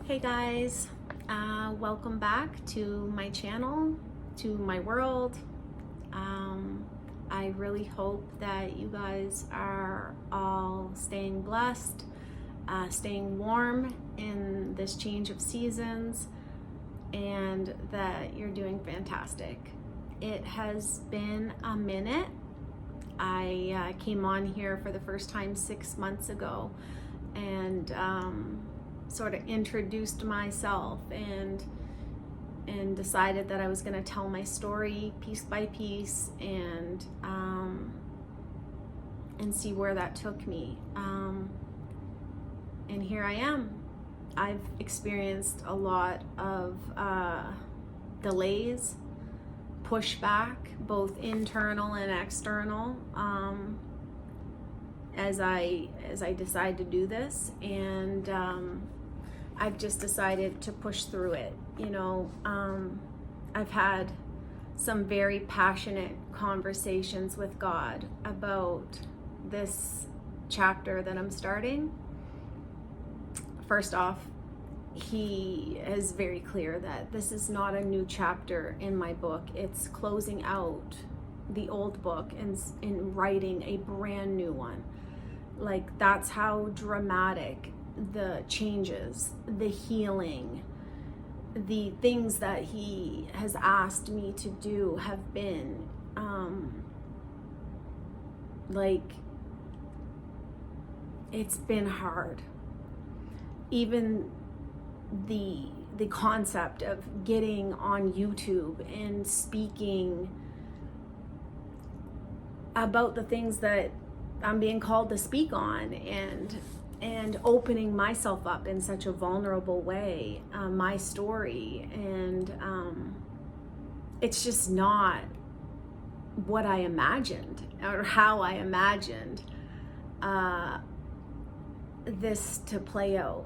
Hey guys, welcome back to my channel, to my world. I really hope that you guys are all staying blessed, staying warm in this change of seasons, and that you're doing fantastic. It has been a minute. I came on here for the first time 6 months ago and sort of introduced myself and decided that I was going to tell my story piece by piece and see where that took me. And here I am. I've experienced a lot of delays, pushback, both internal and external, as I decide to do this, and I've just decided to push through it. I've had some very passionate conversations with God about this chapter that I'm starting. First off, he is very clear that this is not a new chapter in my book. It's closing out the old book and writing a brand new one. Like, that's how dramatic the changes, the healing, the things that he has asked me to do have been. It's been hard. Even the concept of getting on YouTube and speaking about the things that I'm being called to speak on, and opening myself up in such a vulnerable way, my story, and it's just not what I imagined or how I imagined this to play out.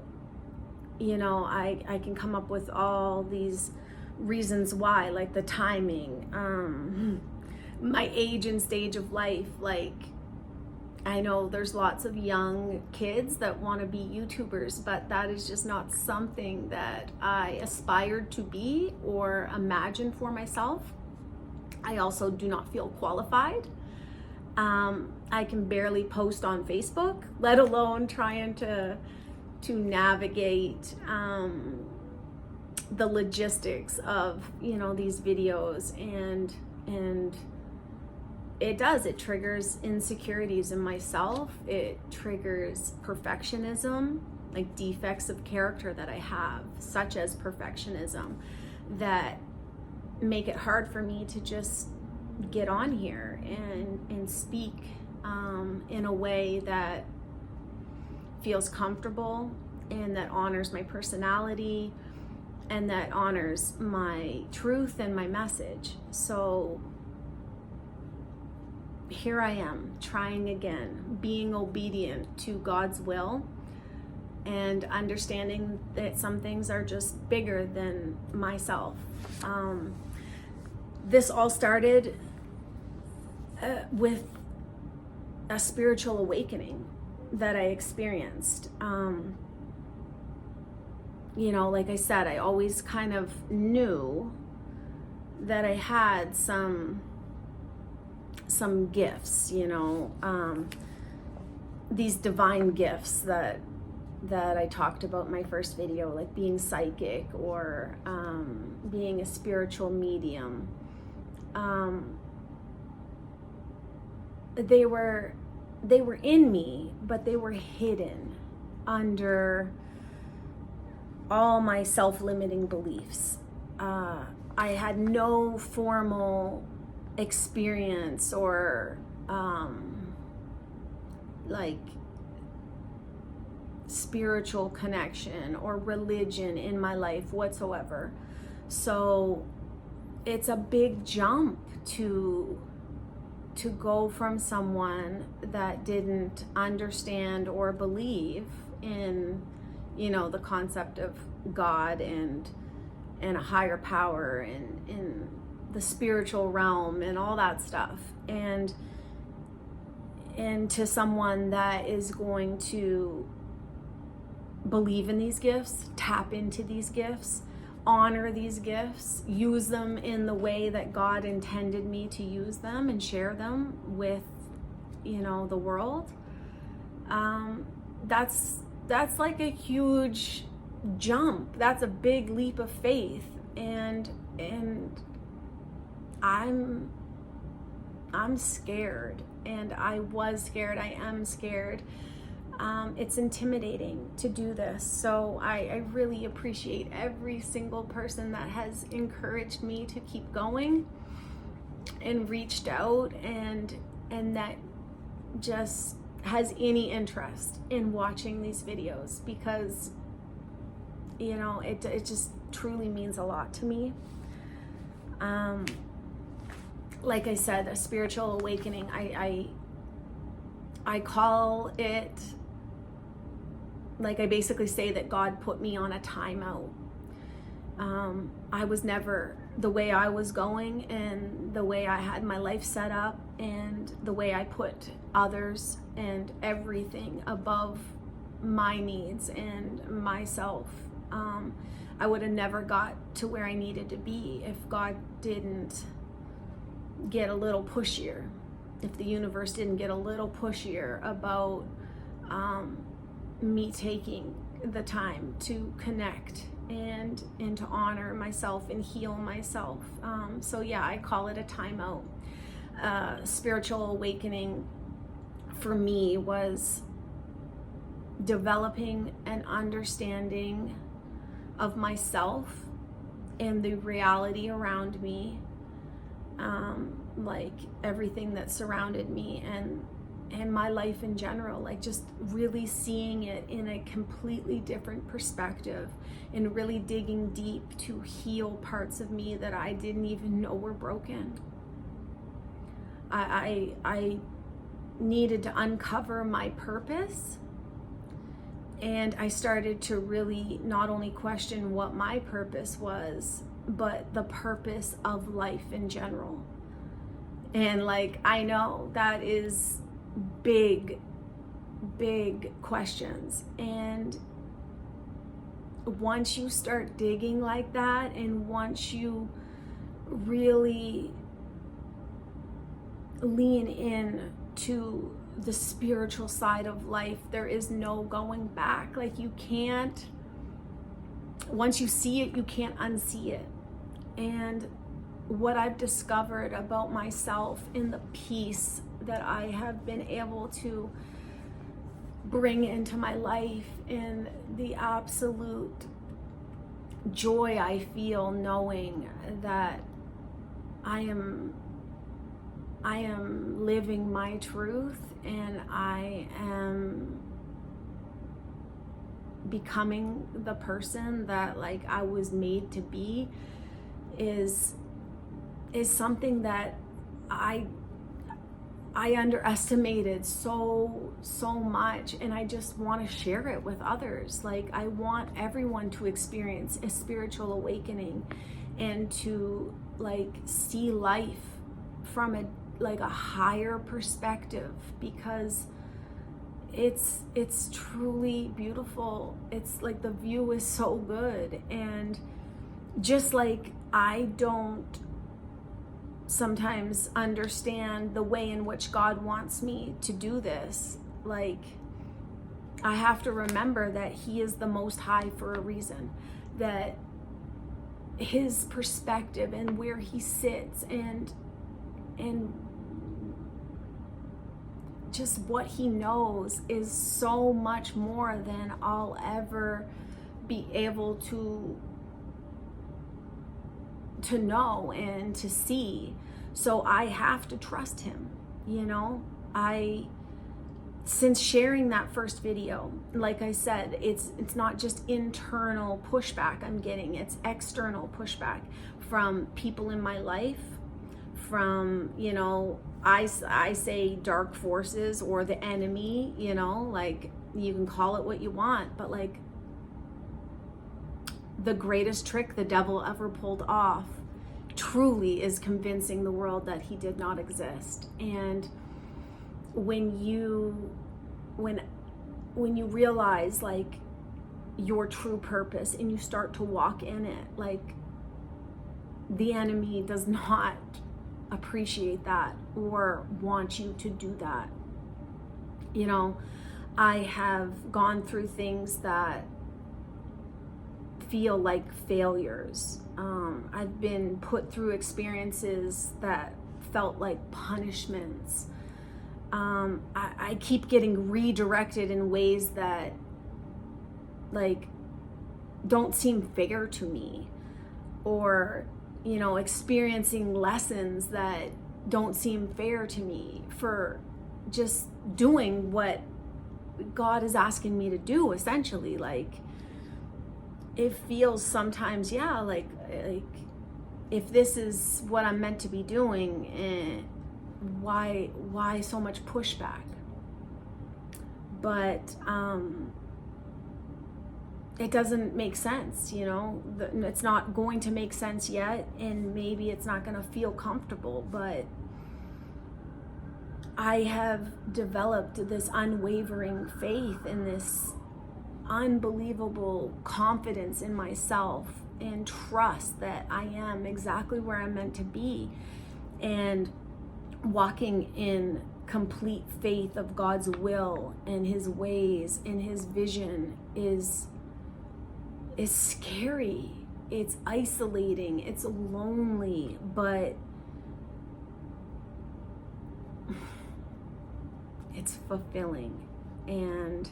I can come up with all these reasons why, like the timing, my age and stage of life. Like, I know there's lots of young kids that want to be YouTubers, but that is just not something that I aspired to be or imagined for myself. I also do not feel qualified. I can barely post on Facebook, let alone trying to navigate the logistics of these videos, and it triggers insecurities in myself. It triggers perfectionism, like defects of character that I have, such as perfectionism, that make it hard for me to just get on here and speak in a way that feels comfortable and that honors my personality and that honors my truth and my message. So here I am, trying again, being obedient to God's will and understanding that some things are just bigger than myself. This all started with a spiritual awakening that I experienced. Like I said, I always kind of knew that I had some gifts, these divine gifts that I talked about in my first video, like being psychic or being a spiritual medium. They were in me, but they were hidden under all my self-limiting beliefs. I had no formal experience or spiritual connection or religion in my life whatsoever. So it's a big jump to go from someone that didn't understand or believe in the concept of God and a higher power and in the spiritual realm and all that stuff, and to someone that is going to believe in these gifts, tap into these gifts, honor these gifts, use them in the way that God intended me to use them, and share them with, the world. That's like a huge jump. That's a big leap of faith, and I'm scared, and I was scared. I am scared. It's intimidating to do this. So I really appreciate every single person that has encouraged me to keep going and reached out, and that just has any interest in watching these videos, because it just truly means a lot to me. Like I said, a spiritual awakening, I call it, like, I basically say that God put me on a timeout. I was never, the way I was going and the way I had my life set up and the way I put others and everything above my needs and myself, I would have never got to where I needed to be if God didn't get a little pushier, if the universe didn't get a little pushier about me taking the time to connect and to honor myself and heal myself. So yeah, I call it a timeout. Spiritual awakening for me was developing an understanding of myself and the reality around me, like everything that surrounded me and my life in general, like just really seeing it in a completely different perspective and really digging deep to heal parts of me that I didn't even know were broken. I needed to uncover my purpose, and I started to really not only question what my purpose was, but the purpose of life in general. And like, I know that is big questions, and once you start digging like that, and once you really lean in to the spiritual side of life, there is no going back. Like, you can't, once you see it, you can't unsee it. And what I've discovered about myself in the peace that I have been able to bring into my life, and the absolute joy I feel knowing that I am living my truth, and I am becoming the person that, like, I was made to be, is something that I underestimated so much, and I just want to share it with others. Like, I want everyone to experience a spiritual awakening and to, like, see life from a higher perspective, because it's truly beautiful. It's like, the view is so good, and just like I don't sometimes understand the way in which God wants me to do this, like, I have to remember that He is the Most High for a reason, that His perspective and where He sits and just what He knows is so much more than I'll ever be able to know and to see. So I have to trust Him, since sharing that first video, like I said, it's not just internal pushback I'm getting, it's external pushback from people in my life, from, I say dark forces or the enemy, like, you can call it what you want, but like, the greatest trick the devil ever pulled off truly is convincing the world that he did not exist. And when you realize, like, your true purpose and you start to walk in it, like, the enemy does not appreciate that or want you to do that. You know, I have gone through things that feel like failures. I've been put through experiences that felt like punishments. I keep getting redirected in ways that, like, don't seem fair to me, or, you know, experiencing lessons that don't seem fair to me for just doing what God is asking me to do, essentially. Like, it feels sometimes, yeah, like if this is what I'm meant to be doing, why so much pushback? But it doesn't make sense, you know. It's not going to make sense yet, and maybe it's not going to feel comfortable, but I have developed this unwavering faith and this unbelievable confidence in myself and trust that I am exactly where I'm meant to be, and walking in complete faith of God's will and his ways and his vision is scary. It's isolating, it's lonely, but it's fulfilling. And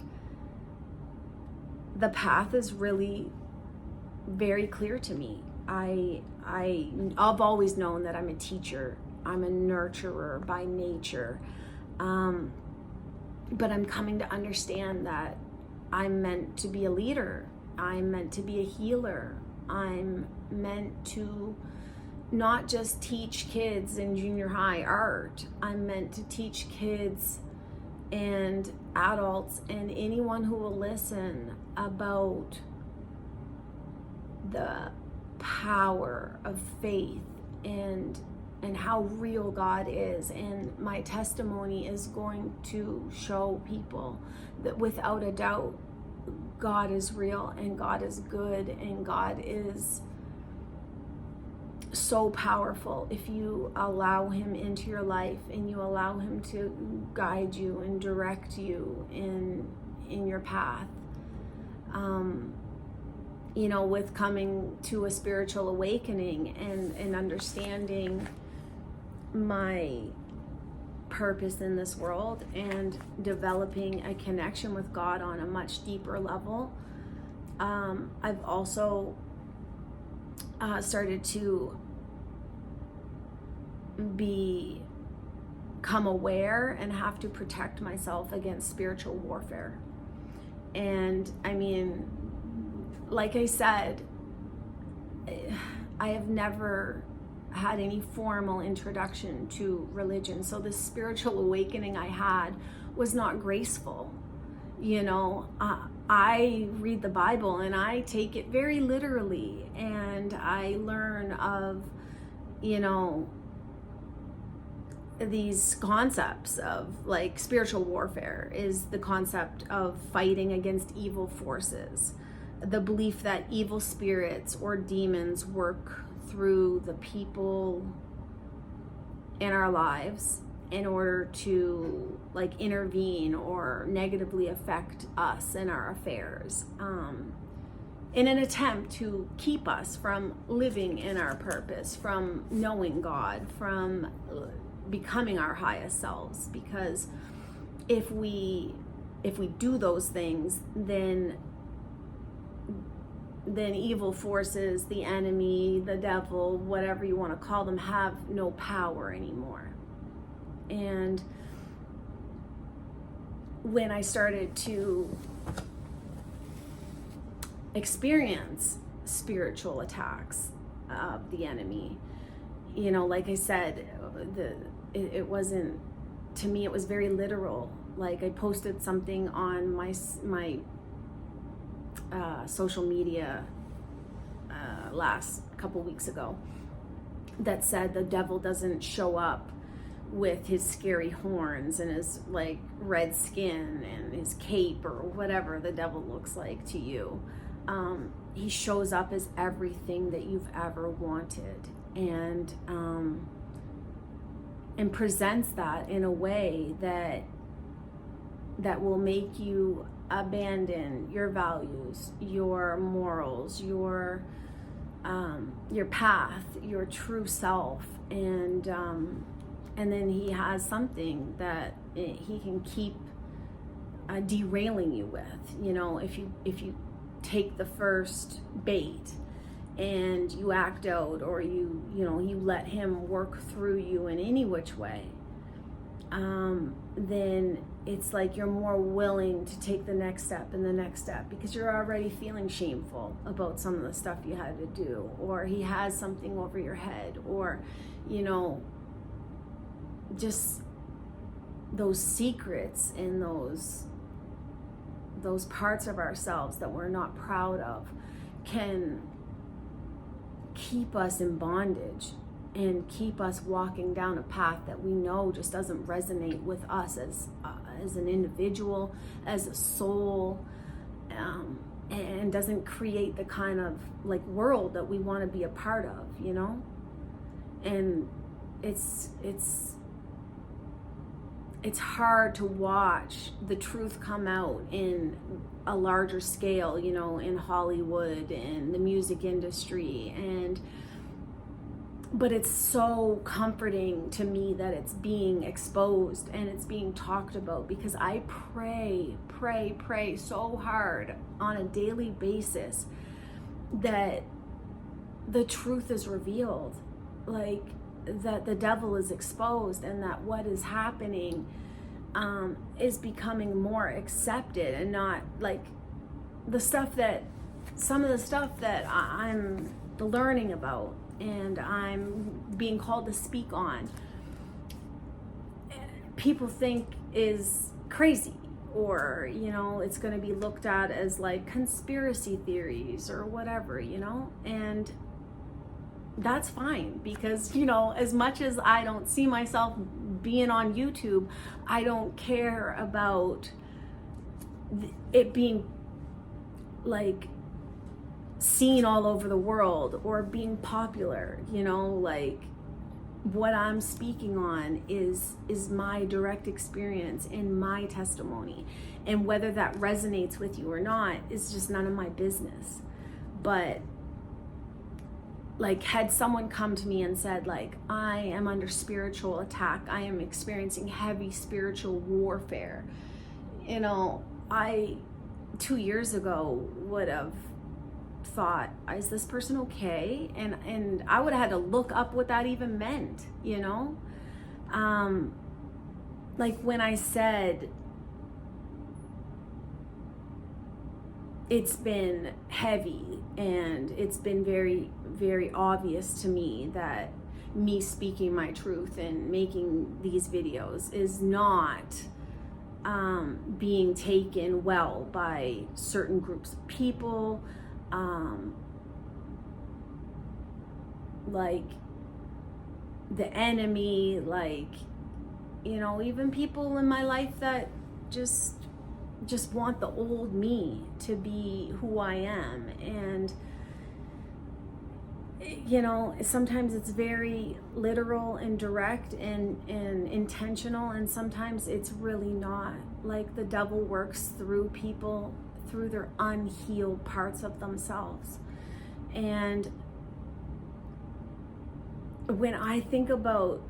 the path is really very clear to me. I've always known that I'm a teacher. I'm a nurturer by nature. But I'm coming to understand that I'm meant to be a leader. I'm meant to be a healer. I'm meant to not just teach kids in junior high art. I'm meant to teach kids and adults and anyone who will listen about the power of faith and how real God is. And my testimony is going to show people that without a doubt, God is real and God is good and God is so powerful if you allow him into your life and you allow him to guide you and direct you in your path. You know, with coming to a spiritual awakening and understanding my purpose in this world and developing a connection with God on a much deeper level, I've also started to become aware and have to protect myself against spiritual warfare. And I mean, like I said, I have never had any formal introduction to religion, so this spiritual awakening I had was not graceful. You know, I read the Bible and I take it very literally, and I learn of, you know, these concepts of, like, spiritual warfare is the concept of fighting against evil forces, the belief that evil spirits or demons work through the people in our lives in order to, like, intervene or negatively affect us and our affairs, in an attempt to keep us from living in our purpose, from knowing God, from becoming our highest selves. Because if we do those things, then evil forces, the enemy, the devil, whatever you want to call them, have no power anymore. And when I started to experience spiritual attacks of the enemy, you know, like I said, it wasn't, to me, it was very literal. Like, I posted something on my social media last couple weeks ago that said the devil doesn't show up with his scary horns and his like red skin and his cape or whatever the devil looks like to you. He shows up as everything that you've ever wanted, and presents that in a way that will make you abandon your values, your morals, your path, your true self, and then he has something that he can keep derailing you with. You know, if you take the first bait and you act out, or you let him work through you in any which way, then it's like you're more willing to take the next step and the next step, because you're already feeling shameful about some of the stuff you had to do, or he has something over your head, or just those secrets and those parts of ourselves that we're not proud of can keep us in bondage and keep us walking down a path that we know just doesn't resonate with us as an individual, as a soul, and doesn't create the kind of like world that we want to be a part of, and it's hard to watch the truth come out in a larger scale, in Hollywood and the music industry, but it's so comforting to me that it's being exposed and it's being talked about, because I pray so hard on a daily basis that the truth is revealed, like that the devil is exposed, and that what is happening is becoming more accepted, and not like some of the stuff that I'm learning about and I'm being called to speak on, people think is crazy, or it's going to be looked at as like conspiracy theories or whatever, and that's fine, because as much as I don't see myself being on YouTube, I don't care about it being like seen all over the world or being popular. Like what I'm speaking on is my direct experience and my testimony, and whether that resonates with you or not is just none of my business. But like, had someone come to me and said, like, I am under spiritual attack, I am experiencing heavy spiritual warfare, I 2 years ago would have thought, is this person okay? And I would have had to look up what that even meant, like when I said it's been heavy, and it's been very, very obvious to me that me speaking my truth and making these videos is not being taken well by certain groups of people, like the enemy, like even people in my life that just want the old me to be who I am. And sometimes it's very literal and direct and intentional, and sometimes it's really not. Like the devil works through people, through their unhealed parts of themselves. And when I think about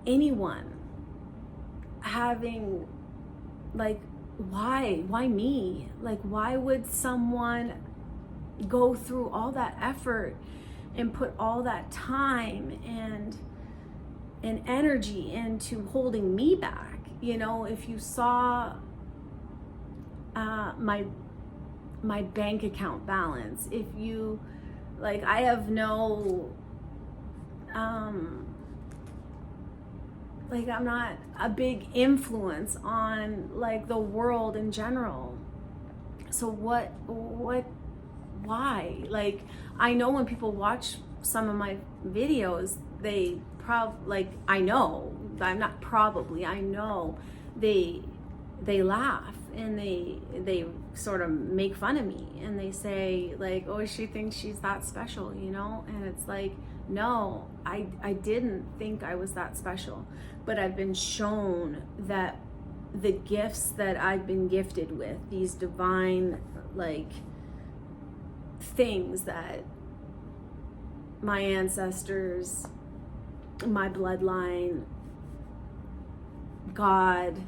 anyone having like, why me? Like, why would someone go through all that effort and put all that time and energy into holding me back? If you saw my bank account balance, if you like, I have no like, I'm not a big influence on like the world in general. So why? Like, I know when people watch some of my videos, they I know I'm not probably, I know they laugh and they sort of make fun of me, and they say like, oh, she thinks she's that special, you know? And it's like, no, I didn't think I was that special, but I've been shown that the gifts that I've been gifted with, these divine like things that my ancestors, my bloodline, God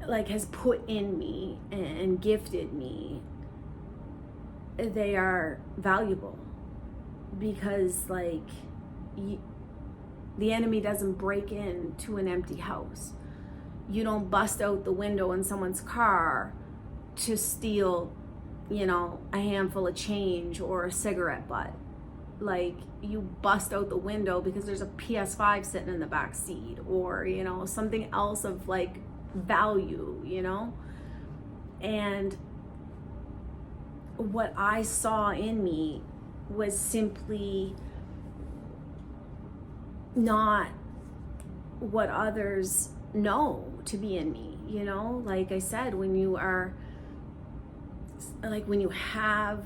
like has put in me and gifted me, they are valuable, because like the enemy doesn't break into an empty house. You don't bust out the window in someone's car to steal, you know, a handful of change or a cigarette butt. Like, you bust out the window because there's a PS5 sitting in the back seat, or, you know, something else of like value, you know? And what I saw in me was simply not what others know to be in me, you know? Like I said, when you have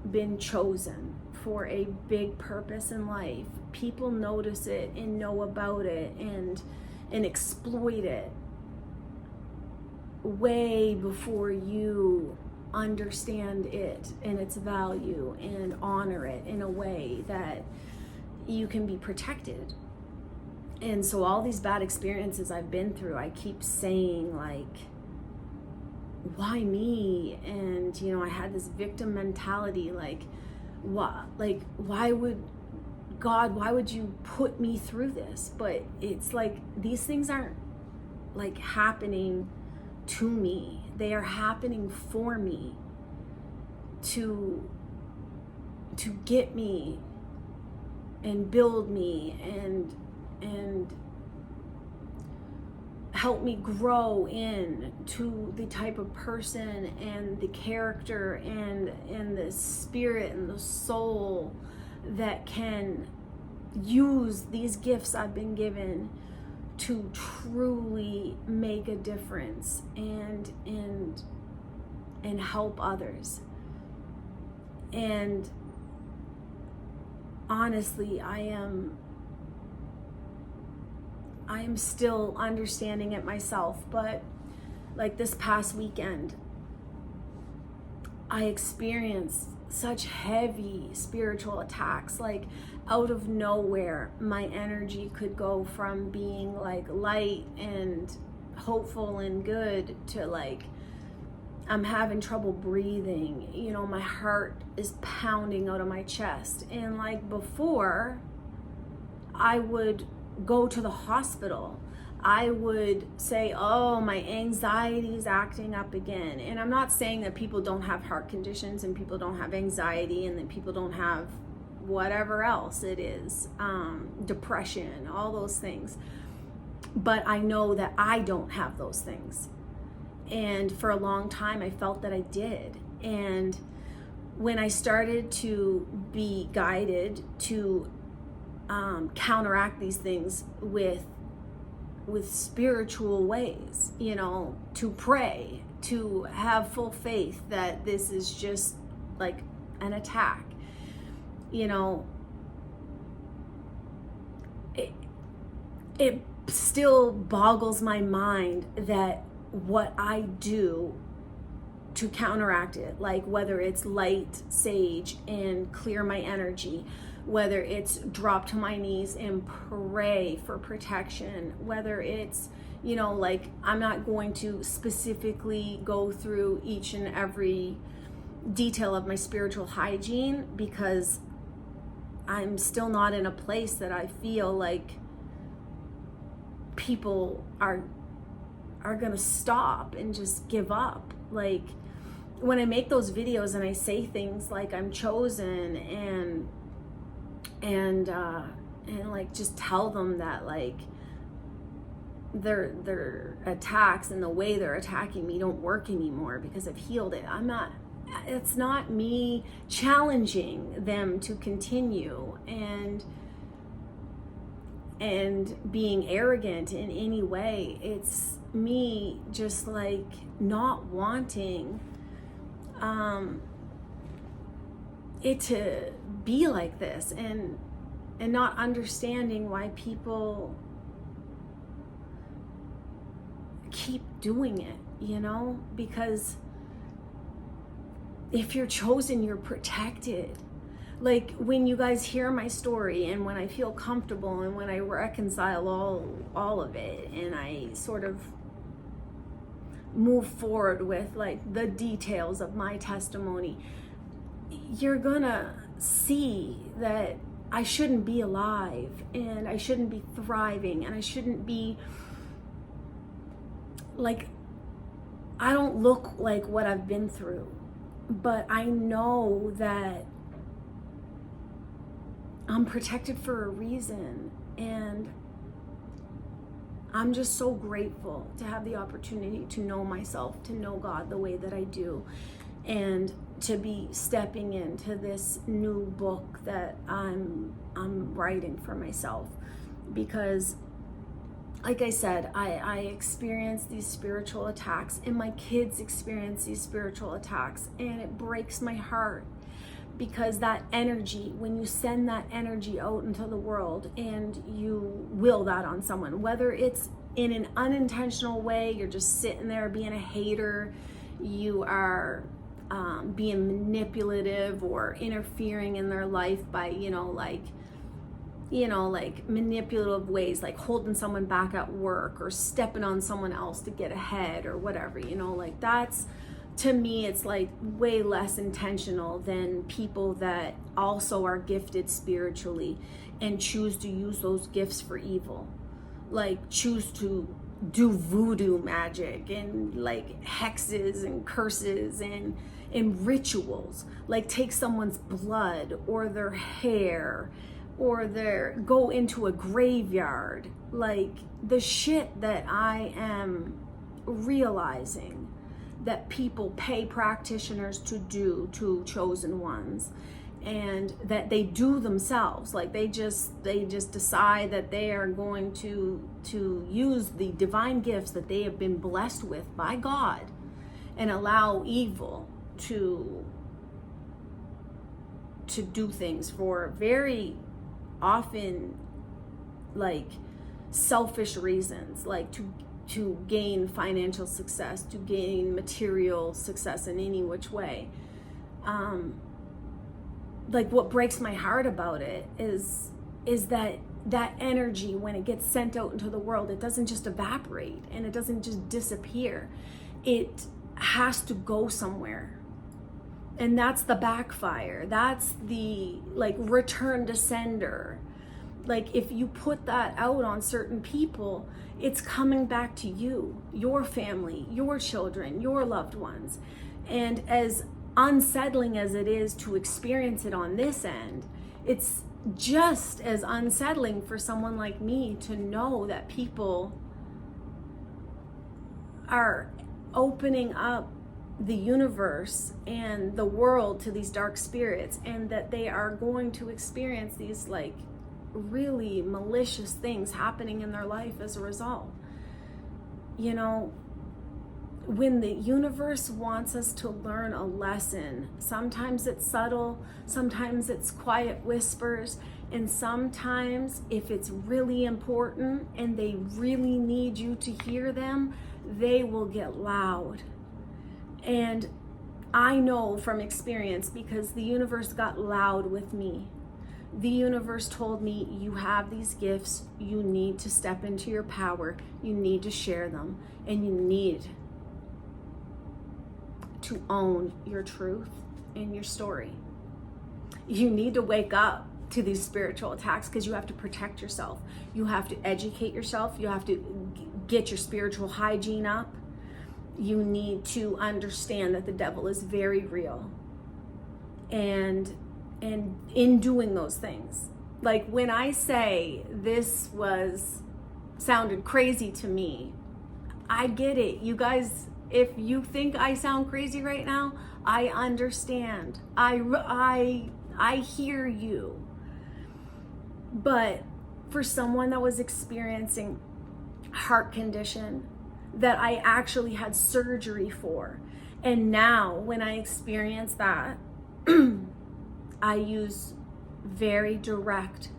been chosen for a big purpose in life, people notice it and know about it and exploit it way before you understand it and its value and honor it in a way that you can be protected. And so all these bad experiences I've been through, I keep saying like, why me? And, you know, I had this victim mentality, like, why would God, why would you put me through this? But it's like, these things aren't like happening to me. They are happening for me to get me and build me and help me grow into the type of person and the character and the spirit and the soul that can use these gifts I've been given to truly make a difference and help others. And honestly, I am still understanding it myself, but like this past weekend, I experienced such heavy spiritual attacks. Like, out of nowhere, my energy could go from being like light and hopeful and good to like, I'm having trouble breathing, you know, my heart is pounding out of my chest. And like before, I would go to the hospital. I would say, oh, my anxiety is acting up again. And I'm not saying that people don't have heart conditions and people don't have anxiety and that people don't have whatever else it is, depression, all those things. But I know that I don't have those things. And for a long time, I felt that I did. And when I started to be guided to counteract these things with spiritual ways, you know, to pray, to have full faith that this is just like an attack, you know, it still boggles my mind that what I do to counteract it, like whether it's light sage and clear my energy, whether it's drop to my knees and pray for protection, whether it's, you know, like I'm not going to specifically go through each and every detail of my spiritual hygiene, because I'm still not in a place that I feel like people are gonna stop and just give up. Like when I make those videos and I say things like I'm chosen and like just tell them that like their attacks and the way they're attacking me don't work anymore because I've healed it. It's not me challenging them to continue. And and being arrogant in any way. It's me just like not wanting it to be like this, and not understanding why people keep doing it, you know, because if you're chosen, you're protected. Like when you guys hear my story, and when I feel comfortable, and when I reconcile all of it, and I sort of move forward with like the details of my testimony, you're gonna see that I shouldn't be alive, and I shouldn't be thriving, and I shouldn't be like, I don't look like what I've been through, but I know that I'm protected for a reason. And I'm just so grateful to have the opportunity to know myself, to know God the way that I do, and to be stepping into this new book that I'm writing for myself. Because like I said, I experience these spiritual attacks, and my kids experience these spiritual attacks, and it breaks my heart, because that energy, when you send that energy out into the world and you will that on someone, whether it's in an unintentional way, you're just sitting there being a hater, you are being manipulative or interfering in their life by, like manipulative ways, like holding someone back at work or stepping on someone else to get ahead or whatever, like that's, to me, it's like way less intentional than people that also are gifted spiritually and choose to use those gifts for evil, like choose to do voodoo magic and like hexes and curses and rituals, like take someone's blood or their hair, or go into a graveyard. Like the shit that I am realizing that people pay practitioners to do to chosen ones, and that they do themselves. Like they just decide that they are going to use the divine gifts that they have been blessed with by God, and allow evil to do things for very often like selfish reasons, like to gain financial success, to gain material success in any which way. Like what breaks my heart about it is that energy, when it gets sent out into the world, it doesn't just evaporate and it doesn't just disappear. It has to go somewhere. And that's the backfire. That's the like return to sender. Like if you put that out on certain people, it's coming back to you, your family, your children, your loved ones. And as unsettling as it is to experience it on this end, it's just as unsettling for someone like me to know that people are opening up the universe and the world to these dark spirits, and that they are going to experience these like really malicious things happening in their life as a result. When the universe wants us to learn a lesson, sometimes it's subtle, sometimes it's quiet whispers, and sometimes if it's really important and they really need you to hear them, they will get loud. And I know from experience, because the universe got loud with me. The universe told me, you have these gifts, you need to step into your power, you need to share them, and you need to own your truth and your story. You need to wake up to these spiritual attacks, because you have to protect yourself. You have to educate yourself. You have to get your spiritual hygiene up. You need to understand that the devil is very real. And in doing those things, like when I say this sounded crazy to me, I get it. You guys, if you think I sound crazy right now, I understand. I hear you. But for someone that was experiencing heart condition that I actually had surgery for. And now when I experience that, I use very direct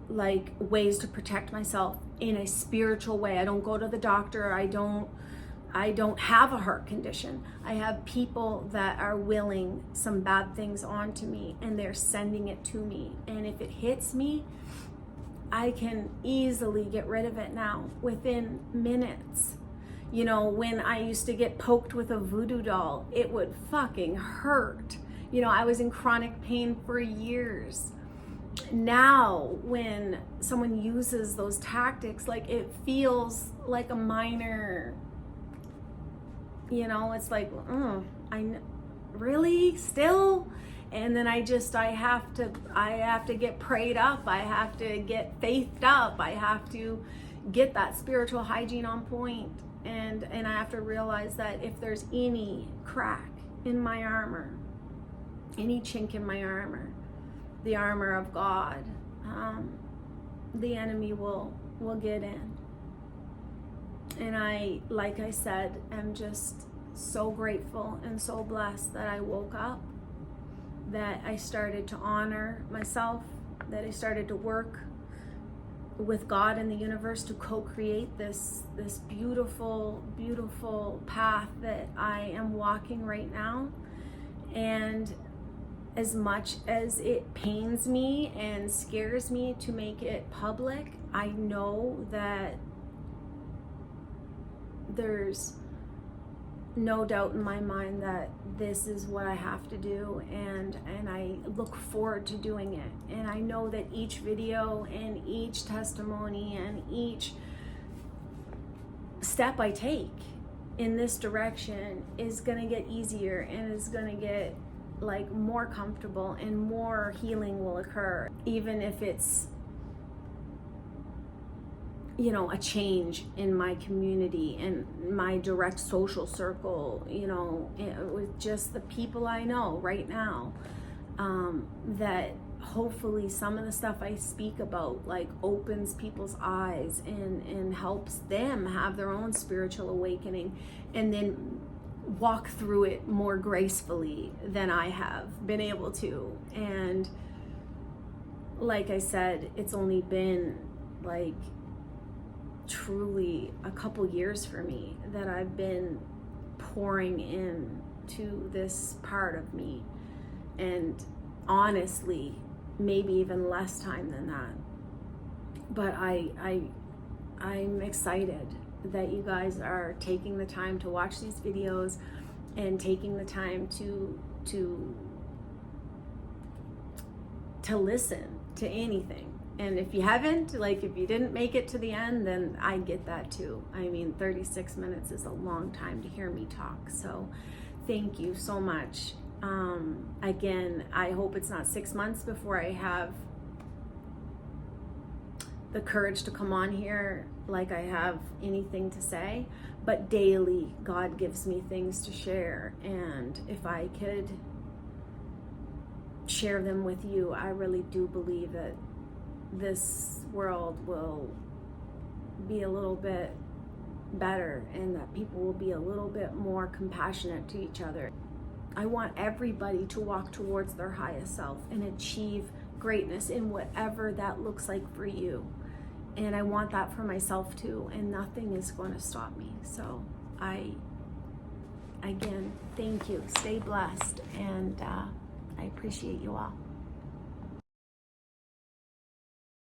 like ways to protect myself in a spiritual way. I don't go to the doctor. I don't have a heart condition. I have people that are willing some bad things onto me and they're sending it to me. And if it hits me, I can easily get rid of it now within minutes. You know, when I used to get poked with a voodoo doll, it would fucking hurt. You know, I was in chronic pain for years. Now, when someone uses those tactics, like it feels like a minor, you know, it's like, really still? And then I have to get prayed up. I have to get faithed up. I have to get that spiritual hygiene on point. And I have to realize that if there's any crack in my armor, any chink in my armor, the armor of God, the enemy will get in. And I, like I said, am just so grateful and so blessed that I woke up, that I started to honor myself, that I started to work with God and the universe to co-create this beautiful, beautiful path that I am walking right now. And as much as it pains me and scares me to make it public, I know that there's no doubt in my mind that this is what I have to do, and I look forward to doing it. And I know that each video and each testimony and each step I take in this direction is gonna get easier and is gonna get like more comfortable, and more healing will occur, even if it's, you know, a change in my community and my direct social circle, you know, with just the people I know right now, that hopefully some of the stuff I speak about like opens people's eyes and helps them have their own spiritual awakening, and then walk through it more gracefully than I have been able to. And like I said, it's only been like truly a couple years for me that I've been pouring in to this part of me, and honestly maybe even less time than that. But I'm excited that you guys are taking the time to watch these videos and taking the time to listen to anything. And if you haven't, like if you didn't make it to the end, then I get that too. I mean, 36 minutes is a long time to hear me talk. So thank you so much. Again, I hope it's not 6 months before I have the courage to come on here like I have anything to say, but daily God gives me things to share, and if I could share them with you, I really do believe that this world will be a little bit better and that people will be a little bit more compassionate to each other. I want everybody to walk towards their highest self and achieve greatness in whatever that looks like for you. And I want that for myself too, and nothing is going to stop me. So again, thank you. Stay blessed, and I appreciate you all.